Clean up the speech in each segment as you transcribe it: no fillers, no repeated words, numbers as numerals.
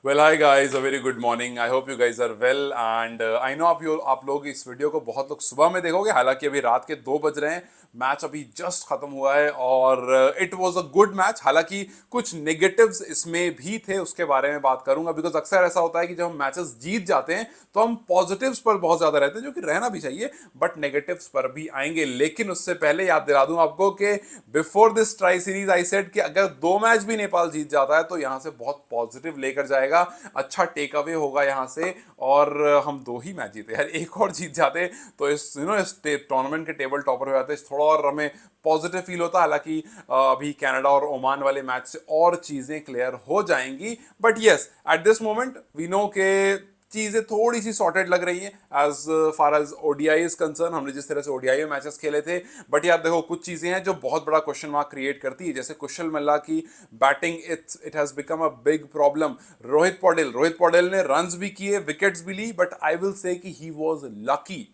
Well hi guys, a very good morning. I hope you guys are well and I know आप लोग इस video को बहुत लोग सुबह में देखोगे, हालांकि अभी रात के 2 बज रहे हैं। मैच अभी जस्ट खत्म हुआ है और it was a good match. हालांकि कुछ नेगेटिव्स इसमें भी थे, उसके बारे में बात करूंगा। बिकॉज अक्सर ऐसा होता है कि जब हम मैचेस जीत जाते हैं तो हम पॉजिटिव्स पर बहुत ज्यादा रहते हैं, जो कि रहना भी चाहिए, बट नेगेटिव्स पर भी आएंगे। लेकिन उससे पहले याद दिला दूं आपको कि before this tri series I said कि अगर 2 मैच भी नेपाल जीत जाता है तो यहां से बहुत पॉजिटिव लेकर जाएगा, अच्छा टेक अवे होगा यहां से। और हम 2 ही मैच जीते यार, एक और जीत जाते तो इस टूर्नामेंट के टेबल टॉपर हो जाते, थोड़ा और हमें पॉजिटिव फील होता। हालांकि अभी कनाडा और ओमान वाले मैच से और चीजें क्लियर हो जाएंगी, but yes, at this moment we know के चीजें थोड़ी सी सॉर्टेड लग रही हैं as far as ODI is concern. हमने जिस तरह से ओडीआई में मैचेस खेले थे, बट यार देखो, कुछ चीजें हैं जो बहुत बड़ा क्वेश्चन मार्क क्रिएट करती है, जैसे कुशल मल्ला की batting. It has become a big problem. Rohit Paudel ने रन्स भी किए, विकेट्स भी ली, बट आई विल से कि he was lucky.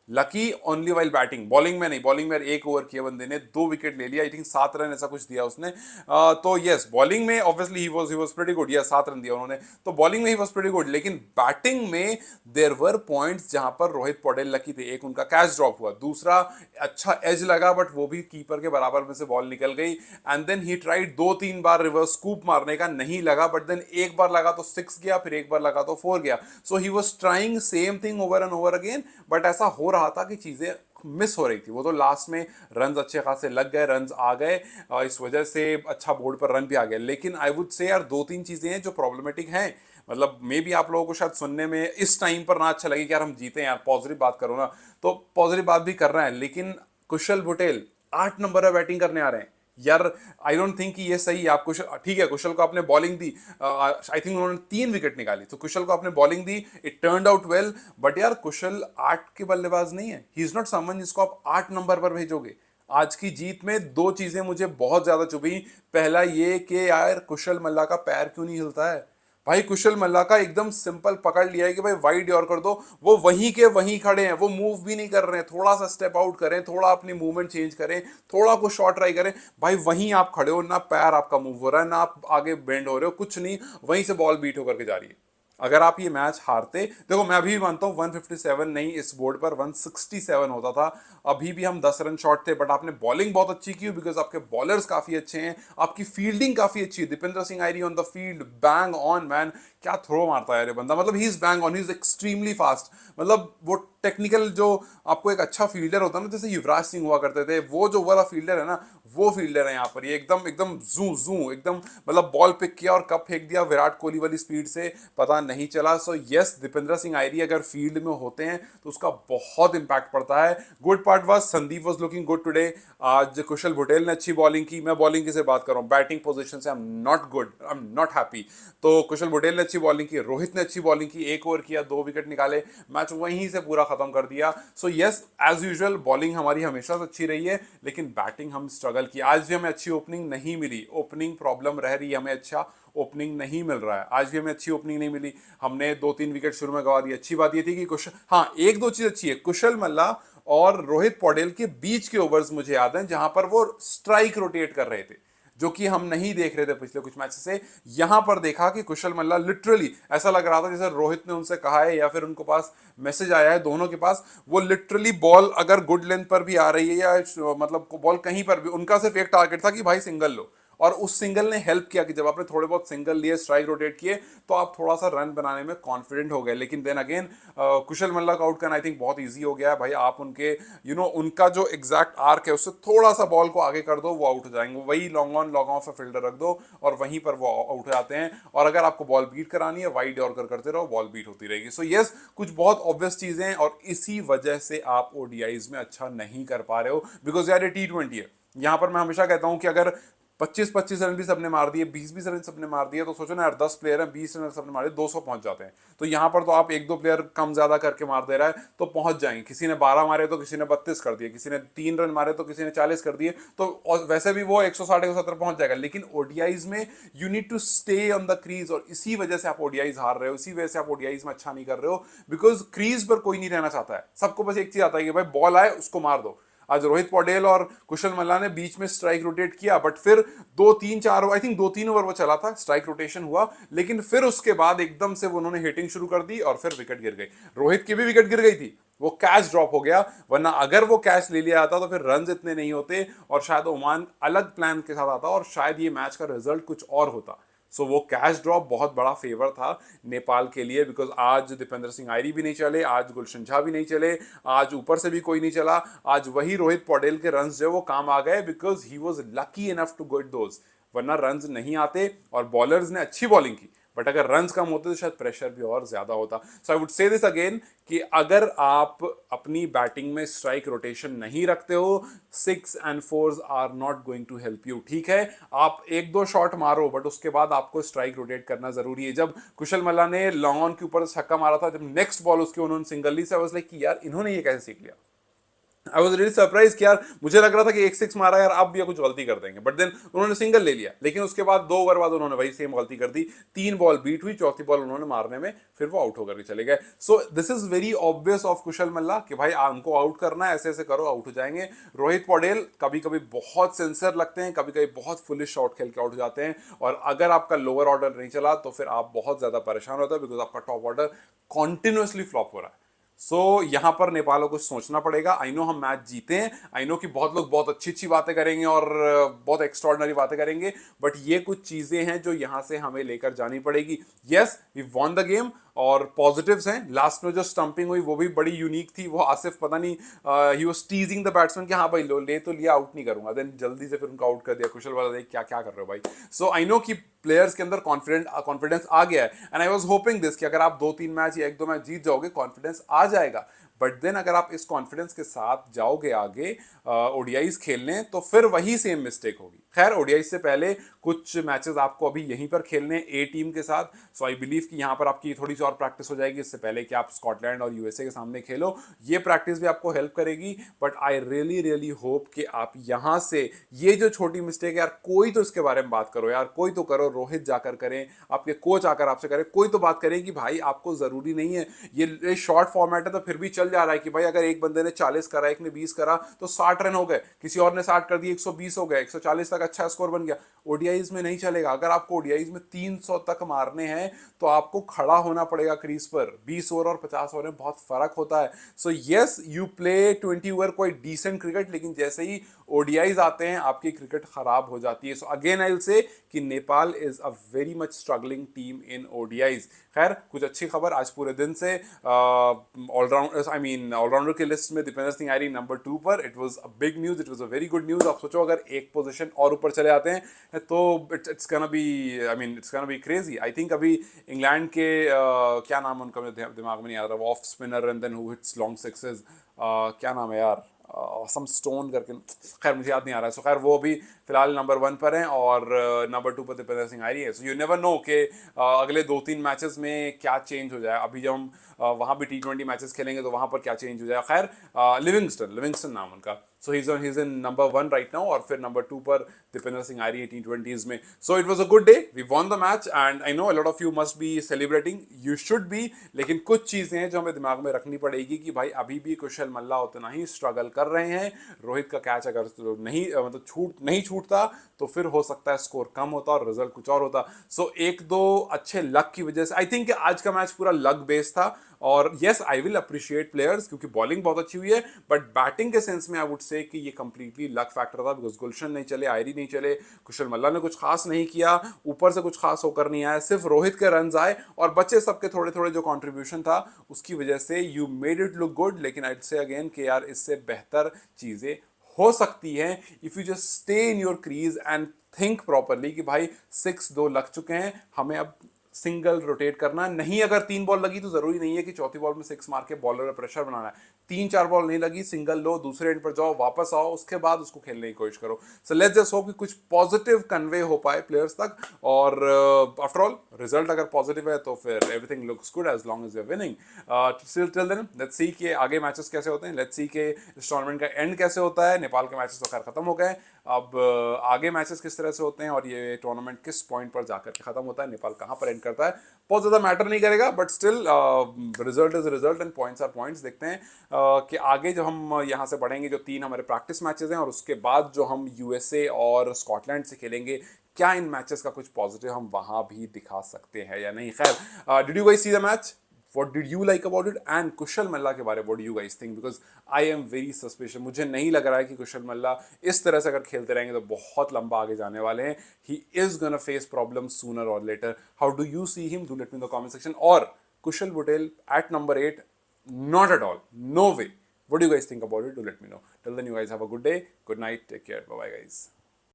Lucky only while batting, bowling में नहीं। बॉलिंग में 1 ओवर किया बंदे ने, 2 विकेट ले लिया, आई थिंक 7 रन ऐसा कुछ दिया उसने। तो यस, बॉलिंग में obviously he was pretty good. Yes, 7 run दिया उन्होंने, तो बॉलिंग में ही वाज प्रीटी गुड। लेकिन बैटिंग में देयर वर पॉइंट्स जहां पर रोहित पौडेल लकी थे। एक उनका कैच ड्रॉप हुआ, दूसरा अच्छा एज लगा, बट वो भी कीपर के बराबर में से बॉल निकल गई। एंड देन ही ट्राइड 2-3 बार रिवर्स स्कूप मारने का, नहीं लगा, बट देन एक बार लगा तो 6 गया, फिर एक बार लगा तो 4 गया। So he was trying same thing over and over again, but ऐसा हो रहा था कि चीजें मिस हो रही थी। वो तो लास्ट में रन अच्छे खासे लग गए, रन आ गए, इस वजह से अच्छा बोर्ड पर रन भी आ गए। लेकिन आई वुड से यार 2-3 चीजें हैं जो प्रॉब्लमेटिक हैं। मतलब मे बी आप लोगों को शायद सुनने में इस टाइम पर ना अच्छा लगे कि यार हम जीते यार, पॉजिटिव बात करो ना, तो पॉजिटिव बात भी कर रहे हैं। लेकिन कुशल बुटेल 8 नंबर पर बैटिंग करने आ रहे हैं यार। आई डोंट थिंक कि ये सही है। आप कुशल, ठीक है, कुशल को आपने बॉलिंग दी, आई थिंक उन्होंने 3 विकेट निकाली, तो कुशल को आपने bowling the, it turned out well. But यार कुशल 8 के बल्लेबाज नहीं है, ही इज नॉट समवन जिसको आप 8 नंबर पर भेजोगे। आज की जीत में 2 चीजें मुझे बहुत ज्यादा चुभी। पहला ये कि यार कुशल मल्ला का पैर क्यों नहीं हिलता है। भाई कुशल मल्ला का एकदम सिंपल पकड़ लिया है कि भाई वाइड और कर दो, वो वहीं के वहीं खड़े हैं, वो मूव भी नहीं कर रहे हैं। थोड़ा सा स्टेप आउट करें, थोड़ा अपनी मूवमेंट चेंज करें, थोड़ा कुछ शॉट ट्राई करें, भाई वहीं आप खड़े हो, ना पैर आपका मूव हो रहा है, ना आप आगे बेंड हो रहे हो, कुछ नहीं, वहीं से बॉल बीट होकर के जा रही है। अगर आप ये मैच हारते, देखो मैं अभी भी मानता हूं 157 नहीं, इस बोर्ड पर 167 होता था, अभी भी हम 10 रन शॉर्ट थे। बट आपने बॉलिंग बहुत अच्छी की, बिकॉज आपके बॉलर्स काफी अच्छे हैं, आपकी फील्डिंग काफी अच्छी है। Dipendra Singh Airee on the field, bang on man, क्या थ्रो मारता है ये बंदा। मतलब he is bang on, he is extremely fast. मतलब वो टेक्निकल जो आपको एक अच्छा फील्डर होता है ना, जैसे युवराज सिंह हुआ करते थे, वो जो वाला फील्डर है ना, वो फील्डर है यहाँ पर। ये एकदम एकदम जू जू एकदम, मतलब बॉल पिक किया और कब फेंक दिया विराट कोहली वाली स्पीड से, पता नहीं चला। सो यस, दीपेंद्र सिंह आयरी अगर फील्ड में होते हैं तो उसका बहुत इंपैक्ट पड़ता है। Good part was Sandeep was looking good today. आज कुशल बुटेल ने अच्छी बॉलिंग की। मैं बॉलिंग की से बात कर रहा हूँ, बैटिंग पोजीशन से I am not good, I am not happy. तो कुशल बुटेल ने अच्छी बॉलिंग की, रोहित ने अच्छी बॉलिंग की, 1 ओवर किया, 2 विकेट निकाले, मैच वहीं से पूरा खत्म कर दिया। So yes, as usual bowling हमारी हमेशा से अच्छी रही है, लेकिन बैटिंग हम स्ट्रगल की। आज भी हमें अच्छी ओपनिंग नहीं मिली, ओपनिंग प्रॉब्लम रह रही है, हमें अच्छा ओपनिंग नहीं मिल रहा है। आज भी हमें अच्छी ओपनिंग नहीं मिली, हमने 2-3 विकेट शुरू में गवा दिए। अच्छी बात ये थी कि कुशल, हाँ, एक दो चीज अच्छी है, कुशल मल्ला और रोहित पौडेल के बीच के ओवर्स मुझे याद हैं जहां पर वो स्ट्राइक रोटेट कर रहे थे, जो कि हम नहीं देख रहे थे पिछले कुछ मैच से। यहां पर देखा कि कुशल मल्ला लिटरली ऐसा लग रहा था जैसे रोहित ने उनसे कहा है या फिर उनको पास मैसेज आया है, दोनों के पास, वो लिटरली बॉल अगर गुड लेंथ पर भी आ रही है या मतलब बॉल कहीं पर भी, उनका सिर्फ एक टारगेट था कि भाई सिंगल लो। और उस सिंगल ने हेल्प किया कि जब आपने थोड़े बहुत सिंगल लिए, स्ट्राइक रोटेट किए, तो आप थोड़ा सा रन बनाने में कॉन्फिडेंट हो गए। लेकिन देन अगेन कुशल मल्ला का आउट करना आई थिंक बहुत इजी हो गया है भाई। आप उनके उनका जो एग्जैक्ट आर्क है उससे थोड़ा सा बॉल को आगे कर दो, वो आउट हो जाएंगे। वही long on long off fielder रख दो और वहीं पर वो आउट हो जाते हैं। और अगर आपको बॉल बीट करानी है, वाइड यॉर्कर करते रहो, बॉल बीट होती रहेगी। सो यस, कुछ बहुत ऑब्वियस चीजें हैं और इसी वजह से आप ओडीआईज में अच्छा नहीं कर पा रहे हो, बिकॉज यार ये T20 है। यहां पर मैं हमेशा कहता हूं कि अगर 25-25 रन भी सबने मार दिए, 20-20 रन सबने मार दिए, तो सोचो ना यार, 10 प्लेयर हैं, 20 रन सबने मारे, 200 पहुंच जाते हैं। तो यहां पर तो आप एक दो प्लेयर कम ज्यादा करके मार दे रहा है तो पहुंच जाएंगे। किसी ने 12 मारे तो किसी ने 32 कर दिए, किसी ने 3 रन मारे तो किसी ने 40 कर दिए, तो और वैसे भी वो 160-170 पहुंच जाएगा। लेकिन ओडीआईज में you need to stay on the crease, और इसी वजह से आप ओडीआईज हार रहे हो, इसी वजह से आप ओडीआईज में अच्छा नहीं कर रहे हो, बिकॉज क्रीज पर कोई नहीं रहना चाहता है। सबको बस एक चीज आता है कि भाई बॉल आए उसको मार दो। आज रोहित पौडेल और कुशल मल्ला ने बीच में स्ट्राइक रोटेट किया, बट फिर 2-3-4 आई थिंक 2-3 ओवर वो चला था, स्ट्राइक रोटेशन हुआ, लेकिन फिर उसके बाद एकदम से उन्होंने हिटिंग शुरू कर दी और फिर विकेट गिर गई। रोहित की भी विकेट गिर गई थी, वो कैच ड्रॉप हो गया, वरना अगर वो कैच ले लिया जाता तो फिर रन इतने नहीं होते और शायद ओमान अलग प्लान के साथ आता और शायद ये मैच का रिजल्ट कुछ और होता। सो वो कैच ड्रॉप बहुत बड़ा फेवर था नेपाल के लिए, बिकॉज आज दीपेंद्र सिंह आयरी भी नहीं चले, आज गुलशन झा भी नहीं चले, आज ऊपर से भी कोई नहीं चला, आज वही रोहित पौडेल के रन्स जो वो काम आ गए because he was lucky enough to get those, वरना रन्स नहीं आते। और बॉलर्स ने अच्छी बॉलिंग की, बट अगर रन्स कम होते तो शायद प्रेशर भी और ज्यादा होता। So I would say this again कि अगर आप अपनी बैटिंग में स्ट्राइक रोटेशन नहीं रखते हो, 6 and 4s are not going to help you. ठीक है, आप 1-2 शॉट मारो, बट उसके बाद आपको स्ट्राइक रोटेट करना जरूरी है। जब कुशल मल्ला ने लॉन्ग ऑन के ऊपर छक्का मारा था, जब नेक्स्ट बॉल उसके उन्होंने सिंगल ली से, आई वाज लाइक कि यार इन्होंने ये कैसे सीख लिया। आई वॉज रियली सरप्राइज कि यार मुझे लग रहा था कि 1-6 मारा यार, अब भी कुछ गलती कर देंगे, बट देन उन्होंने सिंगल ले लिया। लेकिन उसके बाद 2 ओवर बाद उन्होंने वही सेम गलती कर दी, 3 बॉल बीट हुई, चौथी बॉल उन्होंने मारने में फिर वो आउट होकर के चले गए। So this is very obvious of Kushal Malla कि भाई उनको आउट करना है, ऐसे ऐसे करो आउट हो जाएंगे। रोहित पौडेल कभी कभी बहुत सिंसियर लगते हैं, कभी कभी बहुत फुलिश शॉट खेल के आउट हो जाते हैं, और अगर आपका लोअर ऑर्डर नहीं चला तो फिर आप बहुत ज्यादा परेशान होता है, बिकॉज आपका टॉप ऑर्डर कॉन्टिन्यूसली फ्लॉप हो रहा है। यहां पर नेपाल को कुछ सोचना पड़ेगा। आई नो हम मैच जीते हैं, आई नो कि बहुत लोग बहुत अच्छी अच्छी बातें करेंगे और बहुत एक्स्ट्रॉर्डनरी बातें करेंगे, बट ये कुछ चीजें हैं जो यहां से हमें लेकर जानी पड़ेगी। Yes, we won the game, और पॉजिटिव्स हैं, लास्ट में जो स्टंपिंग हुई वो भी बड़ी यूनिक थी। वो आसिफ पता नहीं ही वाज टीजिंग द बैट्समैन कि हाँ भाई लो ले तो लिया, आउट नहीं करूंगा, देन जल्दी से फिर उनको आउट कर दिया। कुशल वाला देख क्या क्या कर रहे हो भाई। सो आई नो कि प्लेयर्स के अंदर कॉन्फिडेंस आ गया है, and I was hopping this कि अगर आप 2-3 मैच या 1-2 मैच जीत जाओगे, कॉन्फिडेंस आ जाएगा। बट देन अगर आप इस कॉन्फिडेंस के साथ जाओगे आगे ओडीआईज खेलने, तो फिर वही सेम मिस्टेक होगी। खैर, ओडीआई से पहले कुछ मैचेस आपको अभी यहीं पर खेलने ए टीम के साथ, सो आई बिलीव कि यहाँ पर आपकी थोड़ी सी और प्रैक्टिस हो जाएगी इससे पहले कि आप स्कॉटलैंड और यूएसए के सामने खेलो। ये प्रैक्टिस भी आपको हेल्प करेगी, but I really really hope कि आप यहाँ से ये जो छोटी मिस्टेक है यार, कोई तो इसके बारे में बात करो यार, कोई तो करो, रोहित जाकर करें, आपके कोच आकर आपसे करें, कोई तो बात करें कि भाई आपको जरूरी नहीं है, ये शॉर्ट फॉर्मेट है तो फिर भी चल जा रहा है कि भाई अगर एक बंदे ने 40 करा, एक ने 20 करा तो 60 रन हो गए, किसी और ने 60 कर दिए 120 हो गए, 140 तक अच्छा स्कोर बन गया। ओडीआईज में नहीं चलेगा। अगर आपको ओडीआईज में 300 तक मारने हैं तो आपको खड़ा होना पड़ेगा क्रीज पर। 20 ओवर और 50 ओवर में बहुत फर्क होता है। So yes, you play 20 over कोई डिसेंट क्रिकेट, लेकिन जैसे ही ओडीआईज आते हैं आपकी क्रिकेट खराब हो जाती है। So again I will say कि Nepal is a very much struggling team in ODIs. खैर, कुछ अच्छी खबर आज पूरे दिन से, ऑलराउंडर की लिस्ट में दीपेंद्र सिंह आयरी नंबर 2 पर। It was a big news, it was a very good news. आप सोचो अगर एक पोजीशन और ऊपर चले आते हैं तो it's gonna be crazy. I think अभी इंग्लैंड के क्या नाम है उनका, मेरे दिमाग में नहीं आ रहा, off spinner and then who hits long sixes, क्या नाम है यार, सम स्टोन करके, खैर मुझे याद नहीं आ रहा है। सो खैर वो भी फिलहाल नंबर 1 पर हैं और नंबर 2 पर दीपेंद्र सिंह आयरी है। सो यू नेवर नो कि अगले 2-3 मैचेस में क्या चेंज हो जाए। अभी जब हम वहाँ भी T20 मैचेस खेलेंगे तो वहाँ पर क्या चेंज हो जाए। खैर, लिविंगस्टन नाम उनका, so he is in number 1 right now, और फिर नंबर 2 पर दीपेंद्र सिंह आयरी है T20s में। So it was a good day, we won the match, and I know a lot of you must be celebrating, you should be, लेकिन कुछ चीजें हैं जो हमें दिमाग में रखनी पड़ेगी कि भाई अभी भी कुशल मल्ला उतना ही स्ट्रगल कर रहे हैं। रोहित का कैच अगर नहीं नहीं छूटता तो फिर हो सकता है स्कोर कम होता और रिजल्ट कुछ और होता। सो 1-2 अच्छे लक की वजह से आई थिंक आज का मैच पूरा लक बेस्ड था। और yes, I will appreciate players क्योंकि बॉलिंग बहुत अच्छी हुई है, बट बैटिंग के सेंस में आई वुड से कि ये कंप्लीटली लक फैक्टर था, बिकॉज गुलशन नहीं चले, आयरी नहीं चले, कुशल मल्ला ने कुछ खास नहीं किया, ऊपर से कुछ खास होकर नहीं आया, सिर्फ रोहित के रन आए और बच्चे सबके थोड़े थोड़े जो कॉन्ट्रीब्यूशन था उसकी वजह से you made it look good. लेकिन आई से अगेन कि यार इससे बेहतर चीजें हो सकती हैं if you just stay in your crease and think properly कि भाई 6-2 लग चुके हैं, हमें अब सिंगल रोटेट करना नहीं। अगर 3 बॉल लगी तो जरूरी नहीं है कि चौथी बॉल में 6 मार के बॉलर में प्रेशर बनाना है। 3-4 बॉल नहीं लगी, सिंगल लो, दूसरे एंड पर जाओ, वापस आओ, उसके बाद उसको खेलने की कोशिश करो। सो लेट्स जस्ट होप कि कुछ पॉजिटिव कन्वे हो पाए प्लेयर्स तक, और आफ्टर ऑल रिजल्ट अगर पॉजिटिव है तो फिर everything looks good as long as you are winning. Till then let's see कि आगे मैचेस कैसे होते हैं, लेट्स सी कि इस टूर्नामेंट का एंड कैसे होता है। नेपाल के मैचेस तो खैर खत्म हो गए, अब आगे मैचेस किस तरह से होते हैं और ये टूर्नामेंट किस पॉइंट पर जाकर के खत्म होता है, नेपाल कहाँ पर एंड करता है, बहुत ज़्यादा मैटर नहीं करेगा, but still result is result and points are points. देखते हैं कि आगे जब हम यहाँ से बढ़ेंगे, जो 3 हमारे प्रैक्टिस मैचेस हैं और उसके बाद जो हम यूएसए और स्कॉटलैंड से खेलेंगे, क्या इन मैचेस का कुछ पॉजिटिव हम वहाँ भी दिखा सकते हैं या नहीं। खैर, did you guys see the match? What did you like about it? And कुशल मल्ला के बारे में what do you guys think? Because I am very suspicious. मुझे नहीं लग रहा है कि कुशल मल्ला इस तरह से अगर खेलते रहेंगे तो बहुत लंबा आगे जाने वाले हैं. He is gonna face problems sooner or later. How do you see him? Do let me know in the comment section. और कुशल Butail at number 8, not at all. No way. What do you guys think about it? Do let me know. Till then, you guys have a good day. Good night. Take care. Bye bye, guys.